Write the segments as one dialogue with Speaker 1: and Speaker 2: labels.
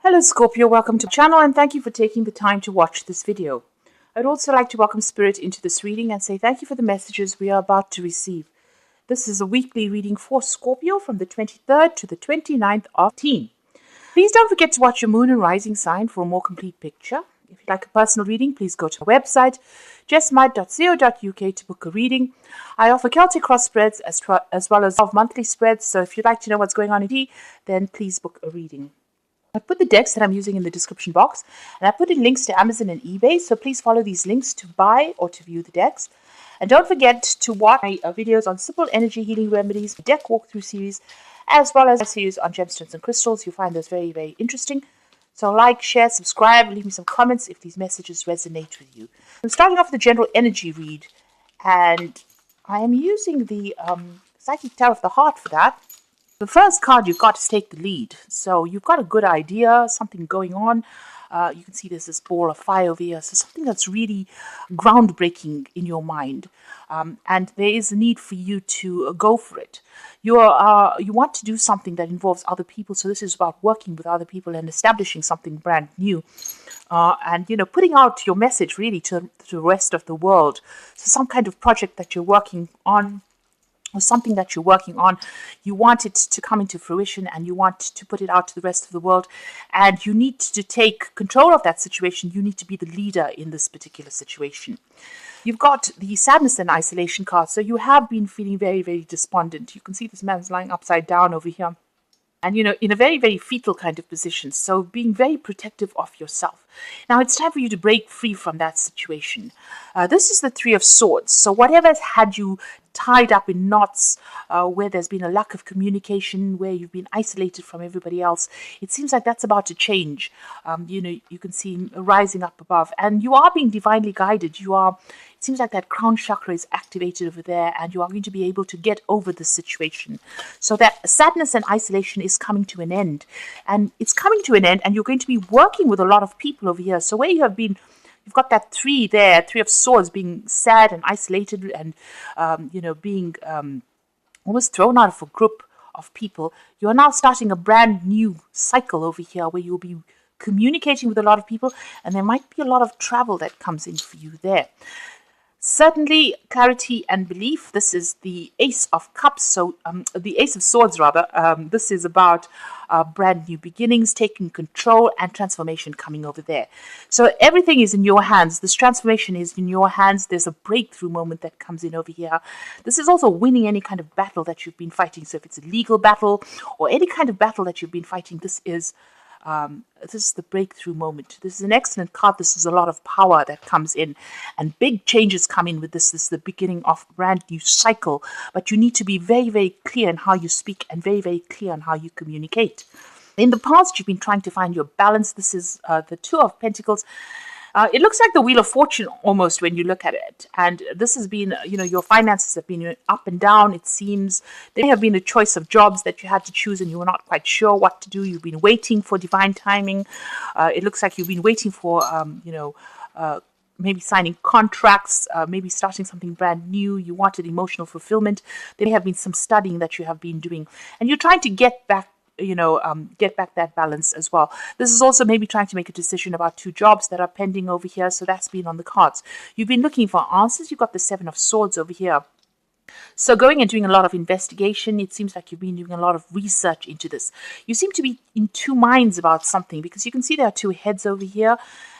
Speaker 1: Hello Scorpio, welcome to the channel and thank you for taking the time to watch this video. I'd also like to welcome Spirit into this reading and say thank you for the messages we are about to receive. This is a weekly reading for Scorpio from the 23rd to the 29th of Teen. Please don't forget to watch your moon and rising sign for a more complete picture. If you'd like a personal reading, please go to our website, jessmud.co.uk to book a reading. I offer Celtic cross spreads as well as monthly spreads, so if you'd like to know what's going on in tea, then please book a reading. I've put the decks that I'm using in the description box, and I put in links to Amazon and eBay, so please follow these links to buy or to view the decks. And don't forget to watch my videos on simple energy healing remedies, deck walkthrough series, as well as a series on gemstones and crystals. You'll find those very, very interesting. So like, share, subscribe, leave me some comments if these messages resonate with you. I'm starting off with the general energy read, and I am using the Psychic Tarot of the Heart for that. The first card you've got is take the lead. So you've got a good idea, something going on. You can see there's this ball of fire over here. So something that's really groundbreaking in your mind. And there is a need for you to go for it. You want to do something that involves other people. So this is about working with other people and establishing something brand new. And, putting out your message really to the rest of the world. So some kind of project that you're working on, or something that you're working on, you want it to come into fruition and you want to put it out to the rest of the world, and you need to take control of that situation. You need to be the leader in this particular situation. You've got the sadness and isolation card, so you have been feeling very, very despondent. You can see this man's lying upside down over here. And, in a very, very fetal kind of position. So being very protective of yourself. Now, it's time for you to break free from that situation. This is the Three of Swords. So whatever has had you tied up in knots, where there's been a lack of communication, where you've been isolated from everybody else, it seems like that's about to change. You can see him rising up above. And you are being divinely guided. It seems like that crown chakra is activated over there, and you are going to be able to get over this situation. So that sadness and isolation is coming to an end. And it's coming to an end, and you're going to be working with a lot of people over here. So where you have been, you've got that three there, Three of Swords, being sad and isolated and, being almost thrown out of a group of people. You're now starting a brand new cycle over here where you'll be communicating with a lot of people, and there might be a lot of travel that comes in for you there. Certainly, clarity and belief. This is the Ace of Cups, so the Ace of Swords, rather. This is about brand new beginnings, taking control, and transformation coming over there. So everything is in your hands. This transformation is in your hands. There's a breakthrough moment that comes in over here. This is also winning any kind of battle that you've been fighting. So if it's a legal battle or any kind of battle that you've been fighting, this is the breakthrough moment. This is an excellent card. This is a lot of power that comes in, and big changes come in with this. This is the beginning of a brand new cycle, but you need to be very, very clear in how you speak and very, very clear on how you communicate. In the past, you've been trying to find your balance. This is the Two of Pentacles. It looks like the Wheel of Fortune almost when you look at it. And this has been, your finances have been up and down, it seems. There have been a choice of jobs that you had to choose and you were not quite sure what to do. You've been waiting for divine timing. It looks like you've been waiting for, maybe signing contracts, maybe starting something brand new. You wanted emotional fulfillment. There may have been some studying that you have been doing. And you're trying to get back that balance as well. This is also maybe trying to make a decision about two jobs that are pending over here. So that's been on the cards. You've been looking for answers. You've got the Seven of Swords over here. So going and doing a lot of investigation. It seems like you've been doing a lot of research into this. You seem to be in two minds about something, because you can see there are two heads over here,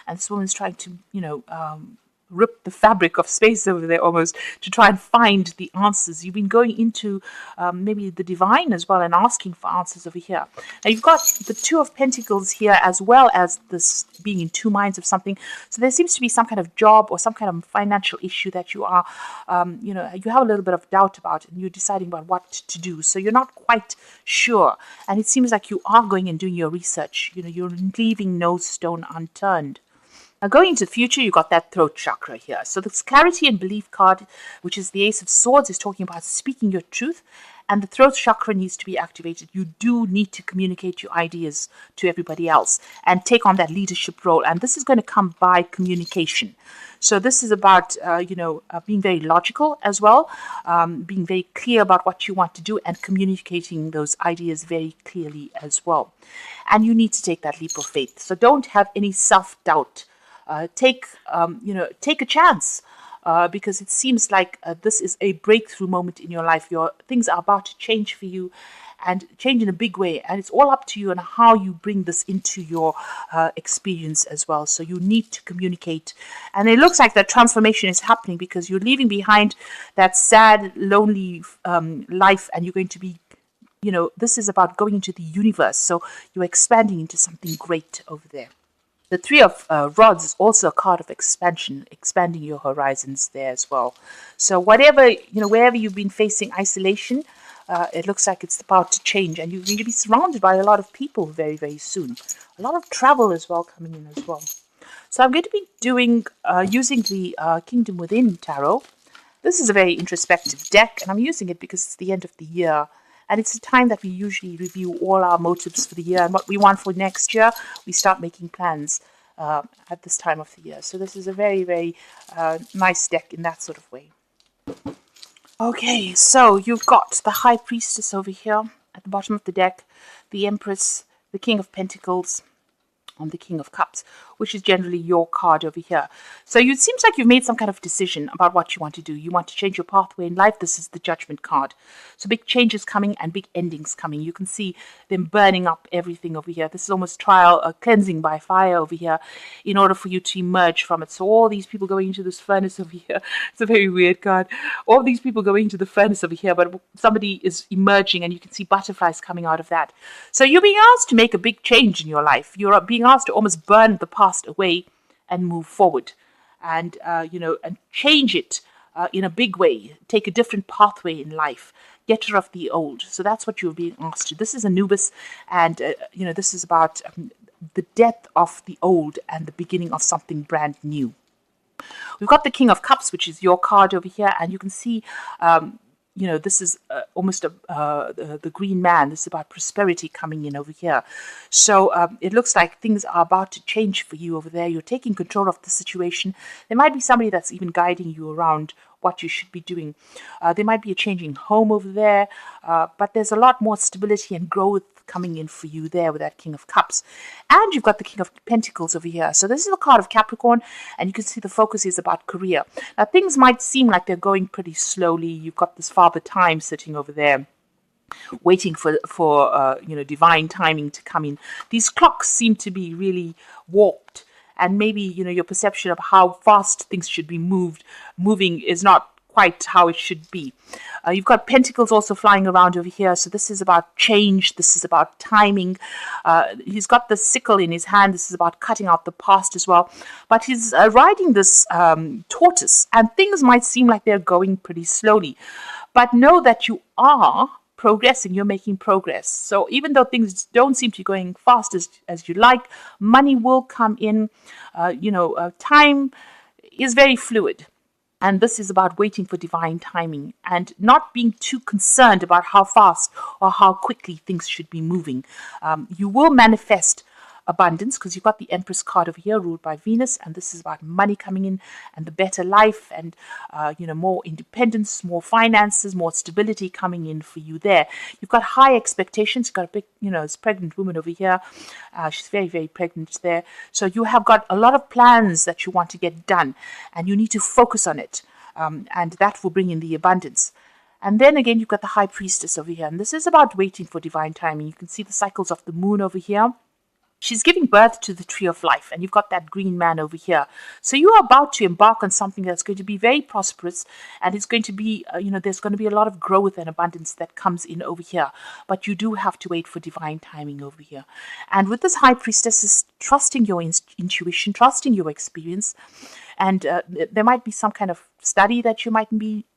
Speaker 1: and this woman's trying to, rip the fabric of space over there almost to try and find the answers. You've been going into maybe the divine as well and asking for answers over here. Now you've got the Two of Pentacles here as well as this being in two minds of something. So there seems to be some kind of job or some kind of financial issue that you are, you have a little bit of doubt about, and you're deciding about what to do. So you're not quite sure. And it seems like you are going and doing your research. You're leaving no stone unturned. Now going into the future, you've got that throat chakra here. So this clarity and belief card, which is the Ace of Swords, is talking about speaking your truth and the throat chakra needs to be activated. You do need to communicate your ideas to everybody else and take on that leadership role. And this is going to come by communication. So this is about, being very logical as well, being very clear about what you want to do and communicating those ideas very clearly as well. And you need to take that leap of faith. So don't have any self-doubt. Take a chance. Because it seems like this is a breakthrough moment in your life. Things are about to change for you and change in a big way. And it's all up to you and how you bring this into your experience as well. So you need to communicate. And it looks like that transformation is happening because you're leaving behind that sad, lonely life, and you're going to be, this is about going into the universe. So you're expanding into something great over there. The Three of Rods is also a card of expansion, expanding your horizons there as well. So wherever you've been facing isolation, it looks like it's about to change, and you're going to be surrounded by a lot of people very, very soon. A lot of travel as well coming in as well. So I'm going to be using the Kingdom Within Tarot. This is a very introspective deck, and I'm using it because it's the end of the year. And it's a time that we usually review all our motives for the year and what we want for next year. We start making plans at this time of the year. So this is a very, very nice deck in that sort of way. Okay, so you've got the High Priestess over here at the bottom of the deck, the Empress, the King of Pentacles, and the King of Cups, which is generally your card over here. So it seems like you've made some kind of decision about what you want to do. You want to change your pathway in life. This is the Judgment card. So big changes coming and big endings coming. You can see them burning up everything over here. This is almost cleansing by fire over here in order for you to emerge from it. So all these people going into this furnace over here. It's a very weird card. All these people going into the furnace over here, but somebody is emerging and you can see butterflies coming out of that. So you're being asked to make a big change in your life. You're being asked to almost burn the past away and move forward and change it in a big way. Take a different pathway in life. Get rid of the old. So that's what you're being asked to. This is Anubis, and this is about the death of the old and the beginning of something brand new. We've got the King of Cups, which is your card over here, and you can see this is almost the green man. This is about prosperity coming in over here. So it looks like things are about to change for you over there. You're taking control of the situation. There might be somebody that's even guiding you around what you should be doing. There might be a changing home over there, but there's a lot more stability and growth coming in for you there with that King of Cups. And you've got the King of Pentacles over here. So this is a card of Capricorn, and you can see the focus is about career. Now things might seem like they're going pretty slowly. You've got this Father Time sitting over there, waiting for divine timing to come in. These clocks seem to be really warped, and maybe your perception of how fast things should be moving is not quite how it should be. You've got Pentacles also flying around over here. So this is about change. This is about timing. He's got the sickle in his hand. This is about cutting out the past as well. But he's riding this tortoise, and things might seem like they're going pretty slowly. But know that you are progressing. You're making progress. So even though things don't seem to be going fast as you like, money will come in. Time is very fluid. And this is about waiting for divine timing and not being too concerned about how fast or how quickly things should be moving. You will manifest abundance because you've got the Empress card over here ruled by Venus, and this is about money coming in and the better life and more independence, more finances, more stability coming in for you there. You've got high expectations. You've got a big this pregnant woman over here. She's very, very pregnant there. So you have got a lot of plans that you want to get done, and you need to focus on it, and that will bring in the abundance. And then again, you've got the High Priestess over here, and this is about waiting for divine timing. You can see the cycles of the moon over here. She's giving birth to the Tree of Life, and you've got that green man over here. So you are about to embark on something that's going to be very prosperous, and it's going to be, there's going to be a lot of growth and abundance that comes in over here. But you do have to wait for divine timing over here. And with this High Priestess, is trusting your intuition, trusting your experience, and there might be some kind of study that you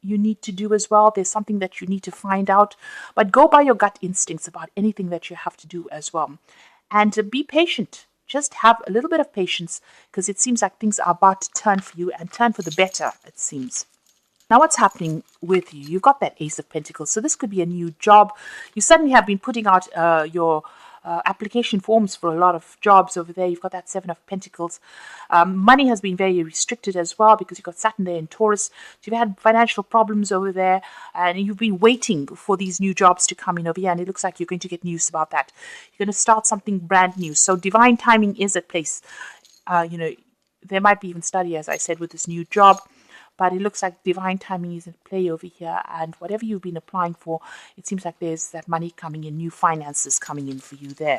Speaker 1: need to do as well. There's something that you need to find out, but go by your gut instincts about anything that you have to do as well. And be patient. Just have a little bit of patience because it seems like things are about to turn for you and turn for the better, it seems. Now, what's happening with you? You've got that Ace of Pentacles. So this could be a new job. You suddenly have been putting out your application forms for a lot of jobs over there. You've got that Seven of Pentacles. Money has been very restricted as well because you've got Saturn there in Taurus. So you've had financial problems over there, and you've been waiting for these new jobs to come in over here, and it looks like you're going to get news about that. You're going to start something brand new. So divine timing is at place. There might be even study, as I said, with this new job. But it looks like divine timing is in play over here, and whatever you've been applying for, it seems like there's that money coming in, new finances coming in for you there.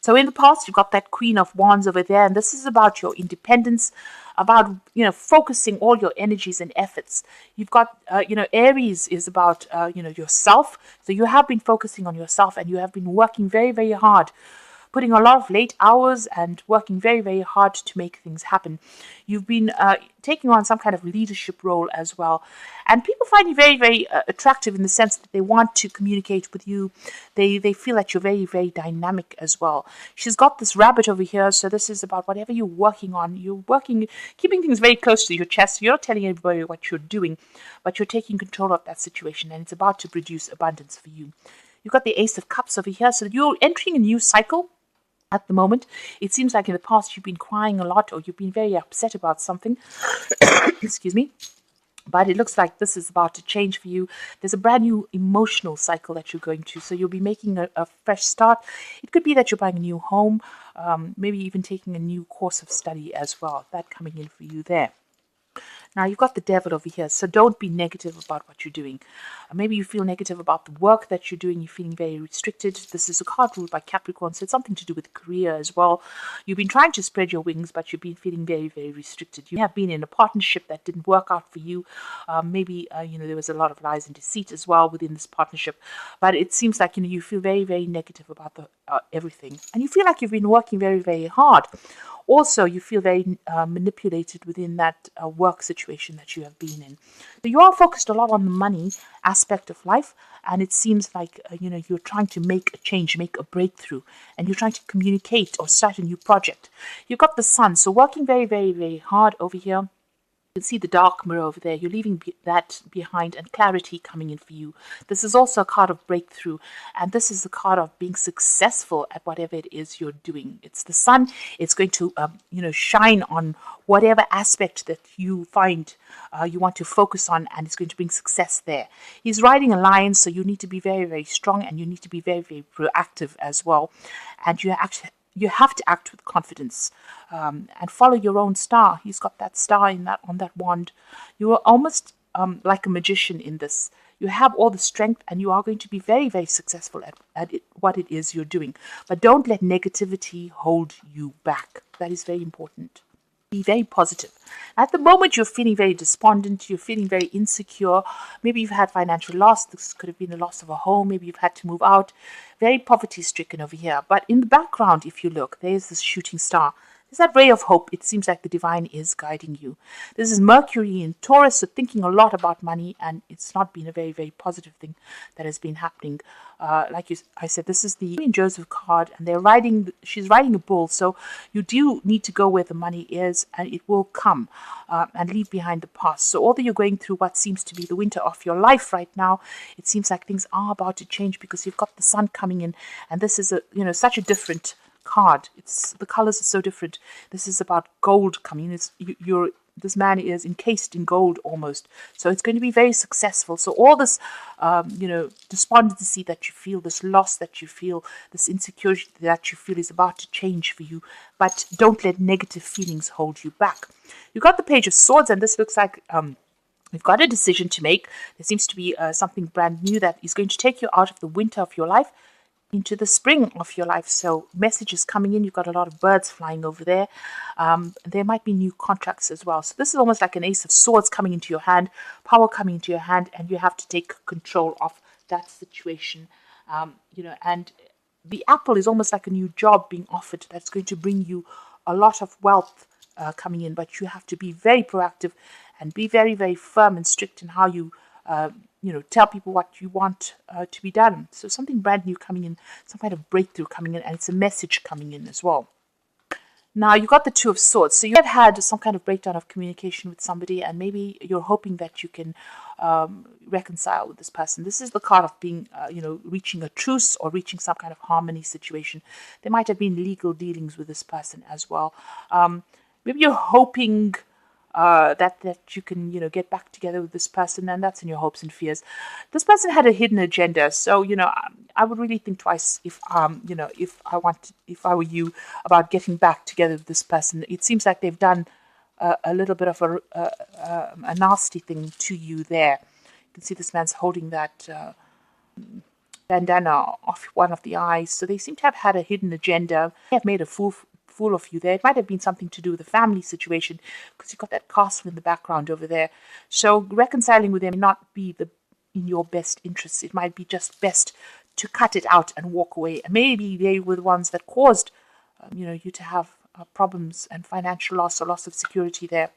Speaker 1: So in the past, you've got that Queen of Wands over there, and this is about your independence, about, focusing all your energies and efforts. You've got, Aries is about, yourself. So you have been focusing on yourself, and you have been working very, very hard, putting a lot of late hours and working very, very hard to make things happen. You've been taking on some kind of leadership role as well. And people find you very, very attractive in the sense that they want to communicate with you. They feel that you're very, very dynamic as well. She's got this rabbit over here. So this is about whatever you're working on. You're working, keeping things very close to your chest. You're not telling everybody what you're doing, but you're taking control of that situation. And it's about to produce abundance for you. You've got the Ace of Cups over here. So you're entering a new cycle. At the moment, it seems like in the past you've been crying a lot, or you've been very upset about something. Excuse me. But it looks like this is about to change for you. There's a brand new emotional cycle that you're going to. So you'll be making a fresh start. It could be that you're buying a new home, maybe even taking a new course of study as well. That coming in for you there. Now, you've got the Devil over here, so don't be negative about what you're doing. Maybe you feel negative about the work that you're doing. You're feeling very restricted. This is a card ruled by Capricorn, so it's something to do with career as well. You've been trying to spread your wings, but you've been feeling very, very restricted. You have been in a partnership that didn't work out for you. Maybe, there was a lot of lies and deceit as well within this partnership. But it seems like, you feel very, very negative about everything. And you feel like you've been working very, very hard. Also, you feel very manipulated within that work situation that you have been in. So you are focused a lot on the money aspect of life, and it seems like, you're trying to make a change, make a breakthrough, and you're trying to communicate or start a new project. You've got the Sun, so working very, very, very hard over here. You can see the dark mirror over there. You're leaving that behind, and clarity coming in for you. This is also a card of breakthrough, and this is a card of being successful at whatever it is you're doing. It's the Sun. It's going to, shine on whatever aspect that you find you want to focus on, and it's going to bring success there. He's riding a lion, so you need to be very, very strong, and you need to be very, very proactive as well. And you have to act with confidence, and follow your own star. He's got that star on that wand. You are almost like a magician in this. You have all the strength, and you are going to be very, very successful at what it is you're doing. But don't let negativity hold you back. That is very important. Be very positive. At the moment, you're feeling very despondent. You're feeling very insecure. Maybe you've had financial loss. This could have been the loss of a home. Maybe you've had to move out. Very poverty-stricken over here. But in the background, if you look, there's this shooting star. There's that ray of hope. It seems like the divine is guiding you. This is Mercury in Taurus, so thinking a lot about money, and it's not been a very, very positive thing that has been happening. I said, this is the Queen Joseph card, and she's riding a bull, so you do need to go where the money is, and it will come, and leave behind the past. So although you're going through what seems to be the winter of your life right now, it seems like things are about to change because you've got the Sun coming in, and this is such a different card. The colors are so different. This is about gold coming. This man is encased in gold almost. So it's going to be very successful. So all this, despondency that you feel, this loss that you feel, this insecurity that you feel is about to change for you. But don't let negative feelings hold you back. You've got the Page of Swords, and this looks like you've got a decision to make. There seems to be something brand new that is going to take you out of the winter of your life into the spring of your life. So messages coming in. You've got a lot of birds flying over there. There might be new contracts as well. So this is almost like an Ace of Swords coming into your hand, power coming into your hand, and you have to take control of that situation. And the apple is almost like a new job being offered that's going to bring you a lot of wealth coming in. But you have to be very proactive and be very, very firm and strict in how you tell people what you want to be done. So something brand new coming in, some kind of breakthrough coming in, and it's a message coming in as well. Now, you got the Two of Swords. So you have had some kind of breakdown of communication with somebody, and maybe you're hoping that you can reconcile with this person. This is the card of being, reaching a truce or reaching some kind of harmony situation. There might have been legal dealings with this person as well. Maybe you're hoping that you can, get back together with this person, and that's in your hopes and fears. This person had a hidden agenda, so I would really think twice if if I were you about getting back together with this person. It seems like they've done a little bit of a nasty thing to you there. You can see this man's holding that bandana off one of the eyes, so they seem to have had a hidden agenda. They have made a fool of you there. It might have been something to do with the family situation, because you've got that castle in the background over there. So reconciling with them may not be in your best interests. It might be just best to cut it out and walk away. And maybe they were the ones that caused you to have problems and financial loss or loss of security there.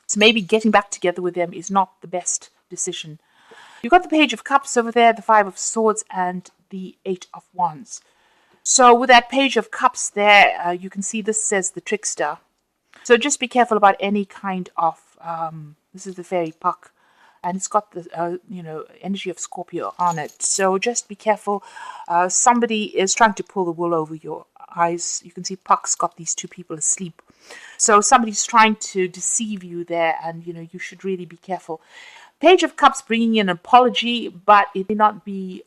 Speaker 1: So maybe getting back together with them is not the best decision. You've got the Page of Cups over there, the Five of Swords, and the Eight of Wands. So with that Page of Cups there, you can see this says the trickster. So just be careful about any kind of, this is the fairy puck, and it's got the, energy of Scorpio on it. So just be careful. Somebody is trying to pull the wool over your eyes. You can see Puck's got these two people asleep. So somebody's trying to deceive you there, and, you should really be careful. Page of Cups bringing in an apology, but it may not be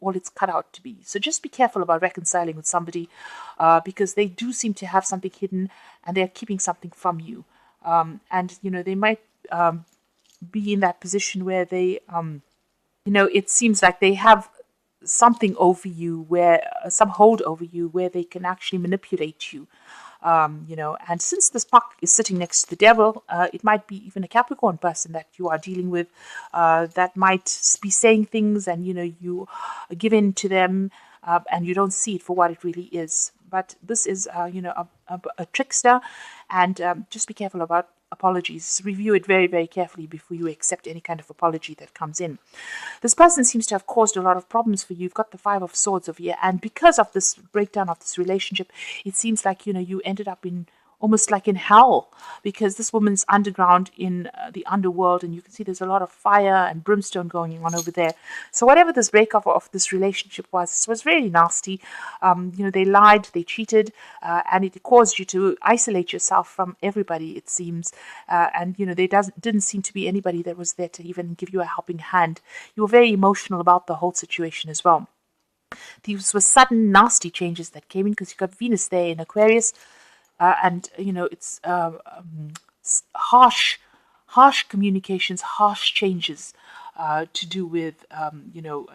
Speaker 1: all it's cut out to be. So just be careful about reconciling with somebody, because they do seem to have something hidden, and they're keeping something from you. And they might be in that position where they, it seems like they have something over you, where some hold over you, where they can actually manipulate you. And since this puck is sitting next to the devil, it might be even a Capricorn person that you are dealing with, that might be saying things, and you give in to them, and you don't see it for what it really is. But this is a trickster, and just be careful about apologies. Review it very, very carefully before you accept any kind of apology that comes in. This person seems to have caused a lot of problems for you. You've got the Five of Swords over here, and because of this breakdown of this relationship, it seems like you ended up in almost like in hell, because this woman's underground in the underworld, and you can see there's a lot of fire and brimstone going on over there. So whatever this breakup of this relationship was really nasty. They lied, they cheated, and it caused you to isolate yourself from everybody, it seems. And there didn't seem to be anybody that was there to even give you a helping hand. You were very emotional about the whole situation as well. These were sudden, nasty changes that came in, because you got Venus there in Aquarius. And it's harsh communications, harsh changes to do with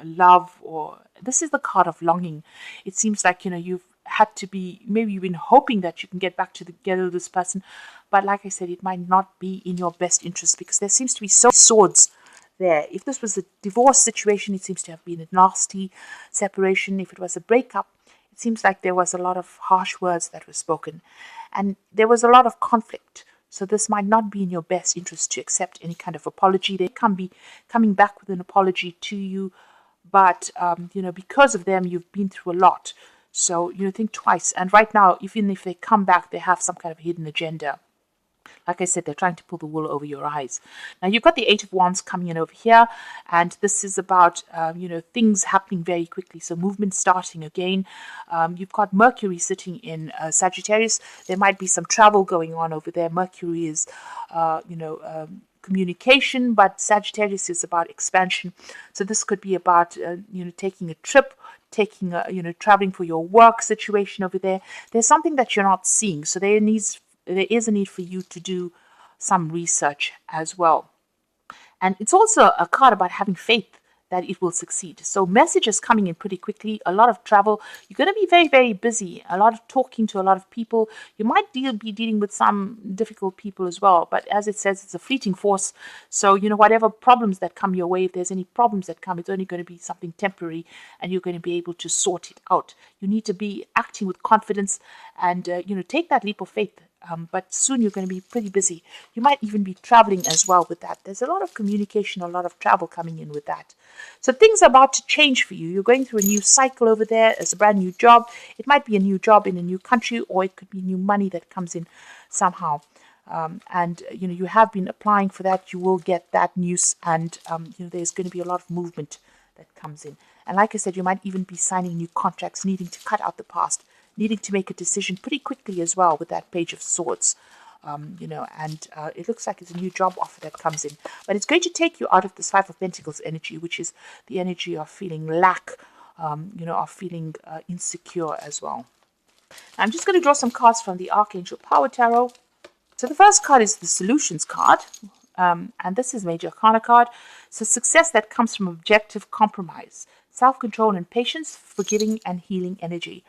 Speaker 1: love, or this is the card of longing. It seems like you've had to be, maybe you've been hoping that you can get back together with this person, but like I said, it might not be in your best interest, because there seems to be so many swords there. If this was a divorce situation, it seems to have been a nasty separation. If it was a breakup, it seems like there was a lot of harsh words that were spoken, and there was a lot of conflict. So this might not be in your best interest to accept any kind of apology. They can be coming back with an apology to you, but because of them, you've been through a lot. So think twice. And right now, even if they come back, they have some kind of hidden agenda. Like I said, they're trying to pull the wool over your eyes. Now, you've got the Eight of Wands coming in over here, and this is about, things happening very quickly. So movement starting again. You've got Mercury sitting in Sagittarius. There might be some travel going on over there. Mercury is, communication, but Sagittarius is about expansion. So this could be about, taking a trip, traveling for your work situation over there. There's something that you're not seeing. So there is a need for you to do some research as well. And it's also a card about having faith that it will succeed. So messages coming in pretty quickly, a lot of travel. You're going to be very, very busy, a lot of talking to a lot of people. You might be dealing with some difficult people as well. But as it says, it's a fleeting force. So, whatever problems that come your way, if there's any problems that come, it's only going to be something temporary, and you're going to be able to sort it out. You need to be acting with confidence and, take that leap of faith. but soon you're going to be pretty busy. You might even be traveling as well with that. There's a lot of communication, a lot of travel coming in with that. So things are about to change for you. You're going through a new cycle over there. It's a brand new job. It might be a new job in a new country, or it could be new money that comes in somehow. And you have been applying for that. You will get that news, and there's going to be a lot of movement that comes in. And like I said, you might even be signing new contracts, needing to cut out the past, needing to make a decision pretty quickly as well with that Page of Swords. And it looks like it's a new job offer that comes in. But it's going to take you out of this Five of Pentacles energy, which is the energy of feeling lack, of feeling insecure as well. I'm just going to draw some cards from the Archangel Power Tarot. So the first card is the Solutions card, and this is Major Arcana card. So success that comes from objective compromise, self-control and patience, forgiving and healing energy.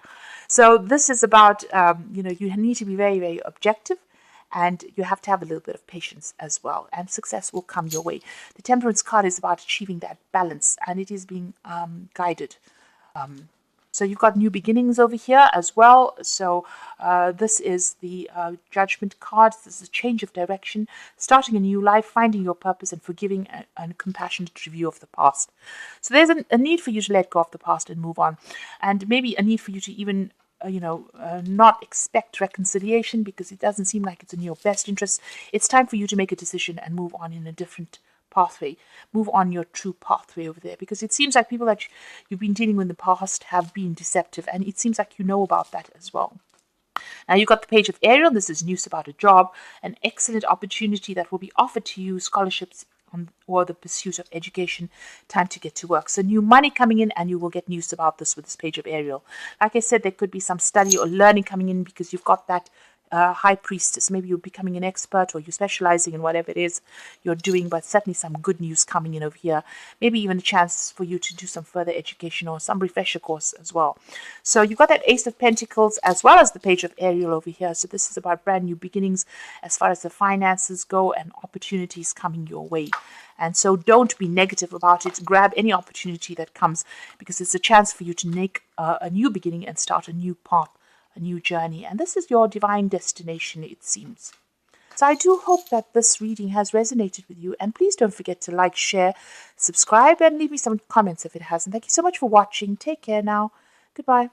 Speaker 1: So this is about, you need to be very, very objective, and you have to have a little bit of patience as well, and success will come your way. The Temperance card is about achieving that balance, and it is being guided. So you've got new beginnings over here as well. So this is the Judgment card. This is a change of direction, starting a new life, finding your purpose, and forgiving and compassionate review of the past. So there's a need for you to let go of the past and move on, and maybe a need for you to even not expect reconciliation, because it doesn't seem like it's in your best interest. It's time for you to make a decision and move on in a different pathway, move on your true pathway over there, because it seems like people that you've been dealing with in the past have been deceptive, and it seems like you know about that as well. Now you've got the Page of Ariel. This is news about a job, an excellent opportunity that will be offered to you, scholarships or the pursuit of education, time to get to work. So new money coming in, and you will get news about this with this Page of Ariel. Like I said, there could be some study or learning coming in, because you've got that High Priestess. Maybe you're becoming an expert, or you're specializing in whatever it is you're doing, but certainly some good news coming in over here. Maybe even a chance for you to do some further education or some refresher course as well. So you've got that Ace of Pentacles as well as the Page of Ariel over here. So this is about brand new beginnings as far as the finances go, and opportunities coming your way. And so don't be negative about it. Grab any opportunity that comes, because it's a chance for you to make a new beginning and start a new path, a new journey. And this is your divine destination, it seems. So I do hope that this reading has resonated with you. And please don't forget to like, share, subscribe, and leave me some comments if it hasn't. Thank you so much for watching. Take care now. Goodbye.